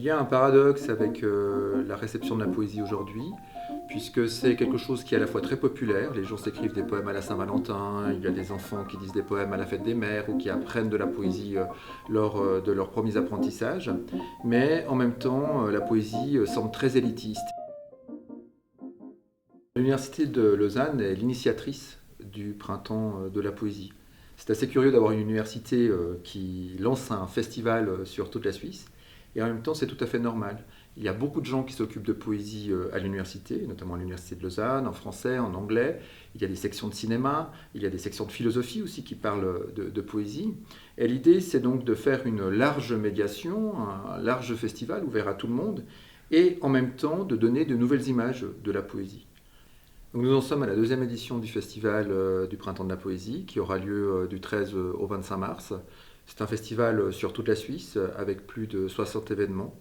y a un paradoxe avec la réception de la poésie aujourd'hui, puisque c'est quelque chose qui est à la fois très populaire, les gens s'écrivent des poèmes à la Saint-Valentin, il y a des enfants qui disent des poèmes à la fête des mères ou qui apprennent de la poésie lors de leurs premiers apprentissages, mais en même temps la poésie semble très élitiste. L'Université de Lausanne est l'initiatrice du printemps de la poésie. C'est assez curieux d'avoir une université qui lance un festival sur toute la Suisse, et en même temps c'est tout à fait normal. Il y a beaucoup de gens qui s'occupent de poésie à l'université, notamment à l'Université de Lausanne, en français, en anglais. Il y a des sections de cinéma, il y a des sections de philosophie aussi qui parlent de poésie. Et l'idée c'est donc de faire une large médiation, un large festival ouvert à tout le monde, et en même temps de donner de nouvelles images de la poésie. Donc nous en sommes à la deuxième édition du festival du Printemps de la Poésie qui aura lieu du 13 au 25 mars. C'est un festival sur toute la Suisse avec plus de 60 événements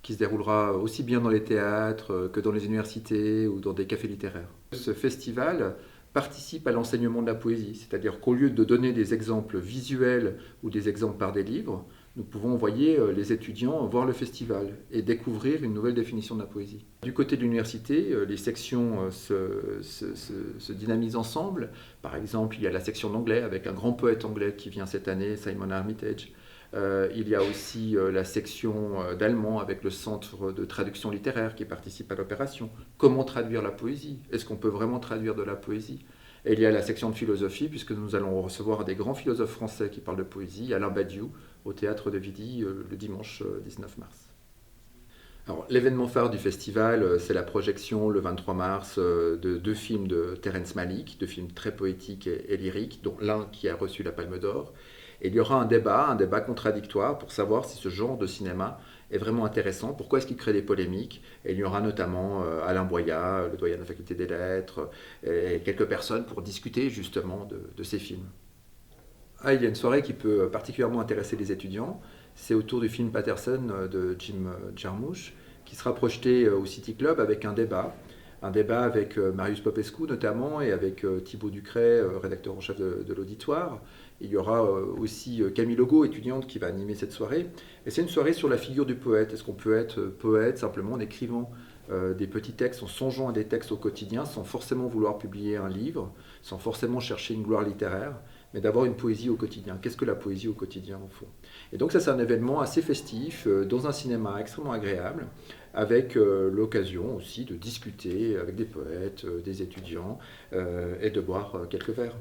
qui se déroulera aussi bien dans les théâtres que dans les universités ou dans des cafés littéraires. Ce festival participe à l'enseignement de la poésie, c'est-à-dire qu'au lieu de donner des exemples visuels ou des exemples par des livres, nous pouvons envoyer les étudiants voir le festival et découvrir une nouvelle définition de la poésie. Du côté de l'université, les sections se dynamisent ensemble. Par exemple, il y a la section d'anglais avec un grand poète anglais qui vient cette année, Simon Armitage. Il y a aussi la section d'allemand avec le centre de traduction littéraire qui participe à l'opération. Comment traduire la poésie? Est-ce qu'on peut vraiment traduire de la poésie? Et il y a la section de philosophie, puisque nous allons recevoir des grands philosophes français qui parlent de poésie, Alain Badiou, au théâtre de Vidy, le dimanche 19 mars. Alors, l'événement phare du festival, c'est la projection le 23 mars de deux films de Terrence Malick, deux films très poétiques et lyriques, dont l'un qui a reçu la Palme d'Or. Et il y aura un débat contradictoire pour savoir si ce genre de cinéma est vraiment intéressant, pourquoi est-ce qu'il crée des polémiques. Et il y aura notamment Alain Boyat, le doyen de la faculté des lettres, et quelques personnes pour discuter justement de ces films. Ah, il y a une soirée qui peut particulièrement intéresser les étudiants, c'est autour du film Patterson de Jim Jarmusch, qui sera projeté au City Club avec un débat avec Marius Popescu notamment et avec Thibaut Ducret, rédacteur en chef de l'auditoire. Il y aura aussi Camille Legault, étudiante, qui va animer cette soirée. Et c'est une soirée sur la figure du poète. Est-ce qu'on peut être poète simplement en écrivant des petits textes, en songeant à des textes au quotidien, sans forcément vouloir publier un livre, sans forcément chercher une gloire littéraire, mais d'avoir une poésie au quotidien. Qu'est-ce que la poésie au quotidien, au fond? Et donc ça, c'est un événement assez festif, dans un cinéma extrêmement agréable, avec l'occasion aussi de discuter avec des poètes, des étudiants, et de boire quelques verres.